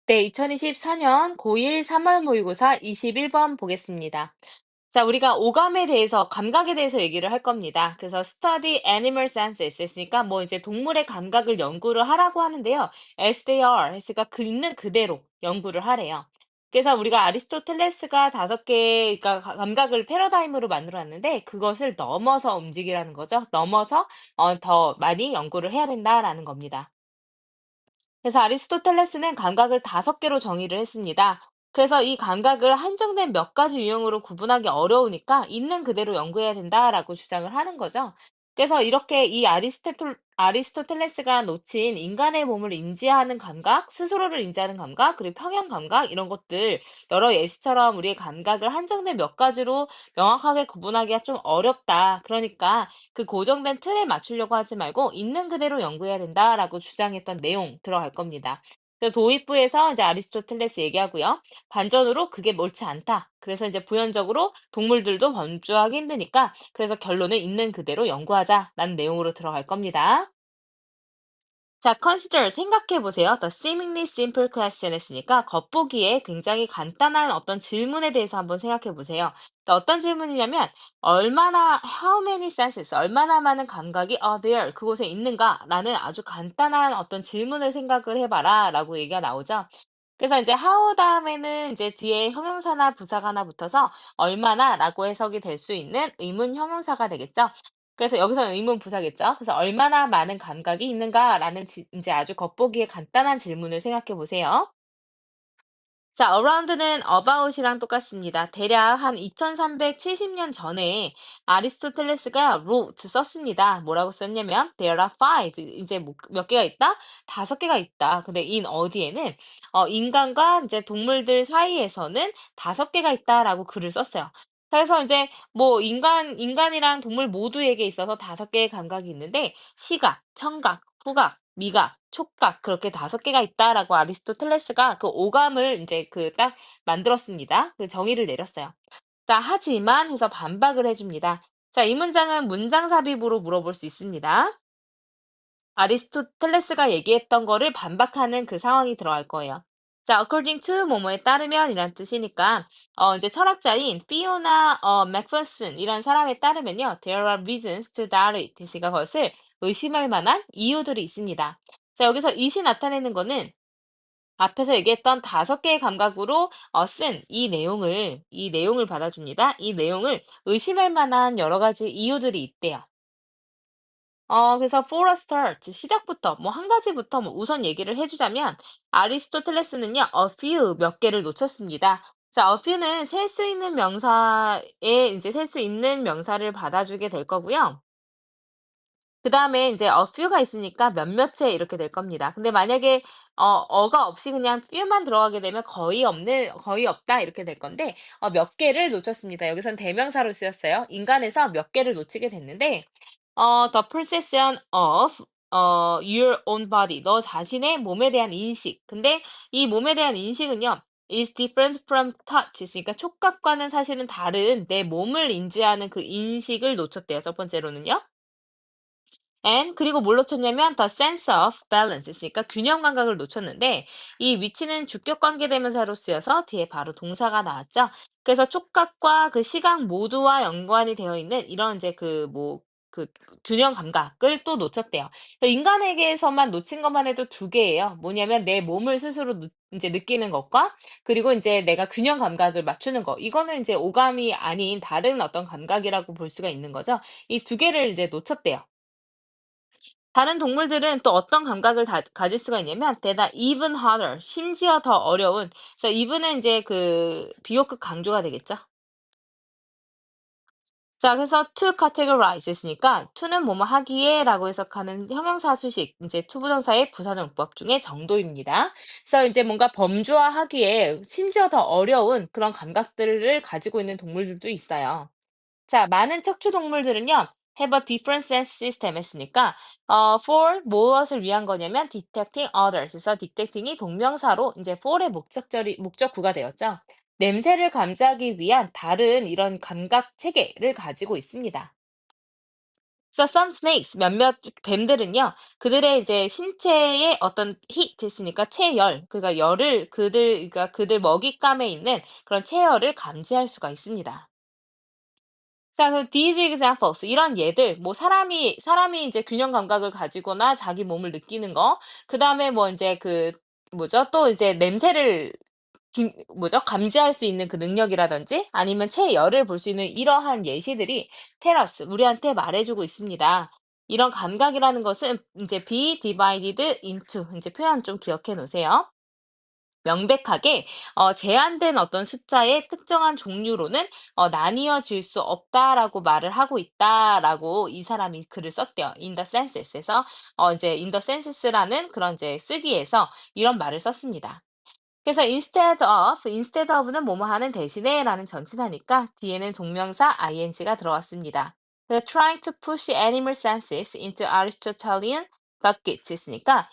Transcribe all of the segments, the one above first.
네, 2024년 고1 3월 모의고사 21번 보겠습니다. 자, 우리가 오감에 대해서, 감각에 대해서 얘기를 할 겁니다. 그래서 study animal senses 했으니까 뭐 이제 동물의 감각을 연구를 하라고 하는데요. as they are 했으니까 그 있는 그대로 연구를 하래요. 그래서 우리가 아리스토텔레스가 5개, 그러니까 감각을 패러다임으로 만들어놨는데 그것을 넘어서 움직이라는 거죠. 넘어서 더 많이 연구를 해야 된다라는 겁니다. 그래서 아리스토텔레스는 감각을 5개로 정의를 했습니다. 그래서 이 감각을 한정된 몇 가지 유형으로 구분하기 어려우니까 있는 그대로 연구해야 된다라고 주장을 하는 거죠. 그래서 이렇게 이 아리스토텔레스가 놓친 인간의 몸을 인지하는 감각, 스스로를 인지하는 감각, 그리고 평형 감각 이런 것들 여러 예시처럼 우리의 감각을 한정된 몇 가지로 명확하게 구분하기가 좀 어렵다. 그러니까 그 고정된 틀에 맞추려고 하지 말고 있는 그대로 연구해야 된다라고 주장했던 내용 들어갈 겁니다. 그래서 도입부에서 이제 아리스토텔레스 얘기하고요. 반전으로 그게 옳지 않다. 그래서 이제 부연적으로 동물들도 범주하기 힘드니까 그래서 결론은 있는 그대로 연구하자라는 내용으로 들어갈 겁니다. 자, consider 생각해 보세요. The seemingly simple question 했으니까 겉보기에 굉장히 간단한 어떤 질문에 대해서 한번 생각해 보세요. 어떤 질문이냐면 얼마나 how many senses 얼마나 많은 감각이 are there 그곳에 있는가라는 아주 간단한 어떤 질문을 생각을 해봐라라고 얘기가 나오죠. 그래서 이제 how 다음에는 이제 뒤에 형용사나 부사가 하나 붙어서 얼마나라고 해석이 될 수 있는 의문 형용사가 되겠죠. 그래서 여기서는 의문 부사겠죠. 그래서 얼마나 많은 감각이 있는가라는 이제 아주 겉보기에 간단한 질문을 생각해 보세요. 자, around는 about이랑 똑같습니다. 대략 한 2370년 전에 아리스토텔레스가 wrote 썼습니다. 뭐라고 썼냐면 there are five 이제 몇 개가 있다? 5개가 있다. 근데 in 어디에는 인간과 이제 동물들 사이에서는 5개가 있다라고 글을 썼어요. 그래서 이제 뭐 인간이랑 동물 모두에게 있어서 5개의 감각이 있는데 시각, 청각, 후각, 미각, 촉각 그렇게 5개가 있다라고 아리스토텔레스가 그 오감을 이제 그 딱 만들었습니다. 그 정의를 내렸어요. 자, 하지만 해서 반박을 해줍니다. 자, 이 문장은 문장 삽입으로 물어볼 수 있습니다. 아리스토텔레스가 얘기했던 거를 반박하는 그 상황이 들어갈 거예요. 자, according to 뭐뭐에 따르면 이란 뜻이니까 이제 철학자인 피오나 맥퍼슨 이런 사람에 따르면요. There are reasons to doubt it. 그러니까 그것을 의심할 만한 이유들이 있습니다. 자, 여기서 it이 나타내는 거는 앞에서 얘기했던 5개의 감각으로 쓴 이 내용을 받아줍니다. 이 내용을 의심할 만한 여러 가지 이유들이 있대요. 그래서 for a start, 시작부터, 뭐 한 가지부터 뭐 우선 얘기를 해주자면, 아리스토텔레스는요, a few, 몇 개를 놓쳤습니다. 자, a few는 셀 수 있는 명사에, 이제 셀 수 있는 명사를 받아주게 될 거고요. 그 다음에 이제 a few가 있으니까 몇몇째 이렇게 될 겁니다. 근데 만약에 어가 없이 그냥 few만 들어가게 되면 거의 없다 이렇게 될 건데 몇 개를 놓쳤습니다. 여기선 대명사로 쓰였어요. 인간에서 몇 개를 놓치게 됐는데 the perception of your own body 너 자신의 몸에 대한 인식. 근데 이 몸에 대한 인식은요. is different from touch. 있으니까 촉각과는 사실은 다른 내 몸을 인지하는 그 인식을 놓쳤대요. 첫 번째로는요. and 그리고 뭘 놓쳤냐면 the sense of balance 있으니까 균형 감각을 놓쳤는데 이 위치는 주격 관계 대명사로 쓰여서 뒤에 바로 동사가 나왔죠. 그래서 촉각과 그 시각 모두와 연관이 되어 있는 이런 이제 그 균형 감각을 또 놓쳤대요. 그래서 인간에게서만 놓친 것만 해도 2개예요. 뭐냐면 내 몸을 스스로 이제 느끼는 것과 그리고 이제 내가 균형 감각을 맞추는 거. 이거는 이제 오감이 아닌 다른 어떤 감각이라고 볼 수가 있는 거죠. 이 2개를 이제 놓쳤대요. 다른 동물들은 또 어떤 감각을 가질 수가 있냐면 게다 even harder, 심지어 더 어려운. 그래서 even은 이제 그 비호급 강조가 되겠죠. 자, 그래서 to categorize 했으니까 to는 뭐뭐 하기에라고 해석하는 형용사 수식, 이제 to 부정사의 부사용법 중에 정도입니다. 그래서 이제 뭔가 범주화하기에 심지어 더 어려운 그런 감각들을 가지고 있는 동물들도 있어요. 자, 많은 척추 동물들은요, have a different sense system 했으니까, for 무엇을 위한 거냐면 detecting others. 그래서 detecting이 동명사로 이제 for의 목적구가 되었죠. 냄새를 감지하기 위한 다른 이런 감각 체계를 가지고 있습니다. 그래서 some snakes 몇몇 뱀들은요. 그들의 이제 신체에 어떤 heat 있으니까 체열, 그러니까 열을 그들 먹잇감에 있는 그런 체열을 감지할 수가 있습니다. 자, 그 these examples 이런 예들 뭐 사람이 이제 균형 감각을 가지거나 자기 몸을 느끼는 거, 그다음에 뭐 인제 그 뭐죠? 또 이제 냄새를 감지할 수 있는 그 능력이라든지 아니면 체열을 볼 수 있는 이러한 예시들이 tell us 우리한테 말해 주고 있습니다. 이런 감각이라는 것은 인제 be divided into 인제 표현 좀 기억해 놓으세요. 명백하게 제한된 어떤 숫자의 특정한 종류로는 나뉘어질 수 없다라고 말을 하고 있다라고 이 사람이 글을 썼대요. In the Census에서 이제 In the Census라는 그런 이제 쓰기에서 이런 말을 썼습니다. 그래서 instead of는 뭐뭐 하는 대신에라는 전치사니까 뒤에는 동명사 ing가 들어왔습니다. 그래서 trying to push animal senses into Aristotelian buckets였으니까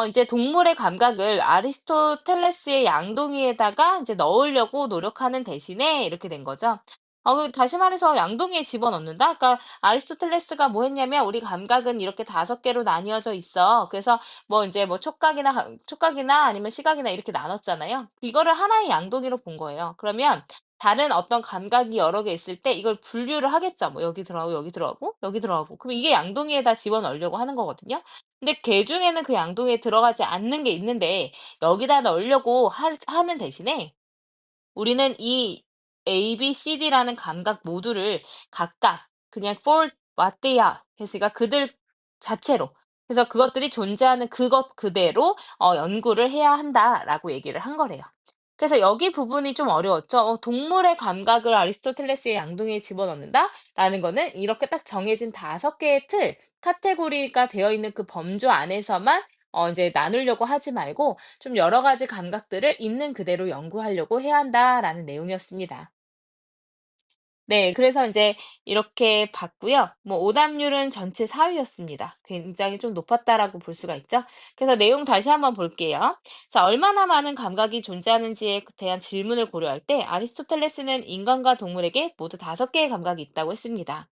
이제 동물의 감각을 아리스토텔레스의 양동이에다가 이제 넣으려고 노력하는 대신에 이렇게 된 거죠. 다시 말해서 양동이에 집어넣는다? 그러니까 아리스토텔레스가 뭐 했냐면 우리 감각은 이렇게 5개로 나뉘어져 있어. 그래서 뭐 인제 뭐 촉각이나 아니면 시각이나 이렇게 나눴잖아요. 이거를 하나의 양동이로 본 거예요. 그러면 다른 어떤 감각이 여러 개 있을 때 이걸 분류를 하겠죠. 뭐 여기 들어가고 여기 들어가고 여기 들어가고. 그럼 이게 양동이에다 집어넣으려고 하는 거거든요. 근데 개중에는 그 양동이에 들어가지 않는 게 있는데 여기다 넣으려고 하는 대신에 우리는 이 A, B, C, D라는 감각 모두를 각각 그냥 for what they are 했으니까 그들 자체로 그래서 그것들이 존재하는 그것 그대로 연구를 해야 한다라고 얘기를 한 거래요. 그래서 여기 부분이 좀 어려웠죠. 동물의 감각을 아리스토텔레스의 양동이에 집어넣는다라는 거는 이렇게 딱 정해진 5개의 카테고리가 되어 있는 그 범주 안에서만 이제 나누려고 하지 말고 좀 여러 가지 감각들을 있는 그대로 연구하려고 해야 한다라는 내용이었습니다. 네. 그래서 인제 이렇게 봤고요. 뭐 오답률은 전체 4 위였습니다. 굉장히 좀 높았다라고 볼 수가 있죠. 그래서 내용 다시 한번 볼게요. 자, 얼마나 많은 감각이 존재하는지에 대한 질문을 고려할 때 아리스토텔레스는 인간과 동물에게 모두 5개의 감각이 있다고 했습니다.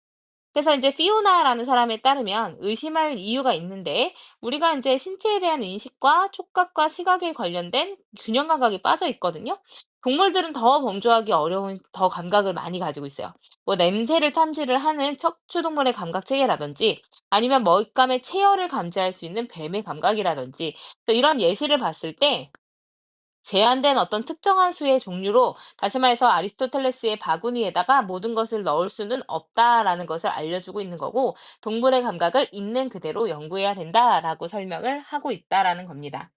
그래서 인제 피오나라는 사람에 따르면 의심할 이유가 있는데 우리가 인제 신체에 대한 인식과 촉각과 시각에 관련된 균형 감각이 빠져 있거든요. 동물들은 더 범주하기 어려운 더 감각을 많이 가지고 있어요. 뭐 냄새를 탐지를 하는 척추동물의 감각 체계라든지 아니면 먹잇감의 체열을 감지할 수 있는 뱀의 감각이라든지 또 이런 예시를 봤을 때 제한된 어떤 특정한 수의 종류로 다시 말해서 아리스토텔레스의 바구니에다가 모든 것을 넣을 수는 없다라는 것을 알려주고 있는 거고 동물의 감각을 있는 그대로 연구해야 된다라고 설명을 하고 있다라는 겁니다.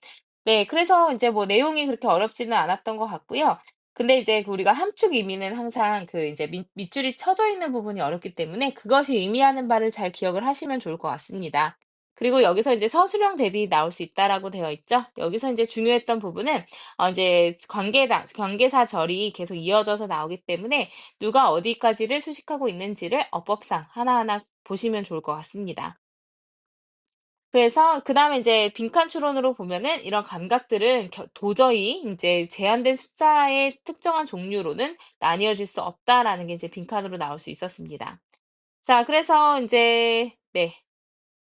네, 그래서 이제 뭐 내용이 그렇게 어렵지는 않았던 것 같고요. 근데 이제 그 우리가 함축 의미는 항상 그 이제 밑줄이 쳐져 있는 부분이 어렵기 때문에 그것이 의미하는 바를 잘 기억을 하시면 좋을 것 같습니다. 그리고 여기서 이제 서술형 대비 나올 수 있다라고 되어 있죠. 여기서 이제 중요했던 부분은 이제 관계사절이 계속 이어져서 나오기 때문에 누가 어디까지를 수식하고 있는지를 어법상 하나하나 보시면 좋을 것 같습니다. 그래서 그다음에 이제 빈칸 추론으로 보면은 이런 감각들은 도저히 인제 제한된 숫자의 특정한 종류로는 나뉘어질 수 없다라는 게 이제 빈칸으로 나올 수 있었습니다. 자, 그래서 인제 네.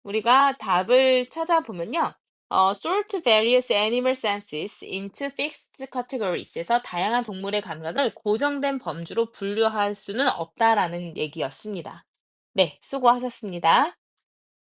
우리가 답을 찾아보면요. sort various animal senses into fixed categories에서 다양한 동물의 감각을 고정된 범주로 분류할 수는 없다라는 얘기였습니다. 네, 수고하셨습니다.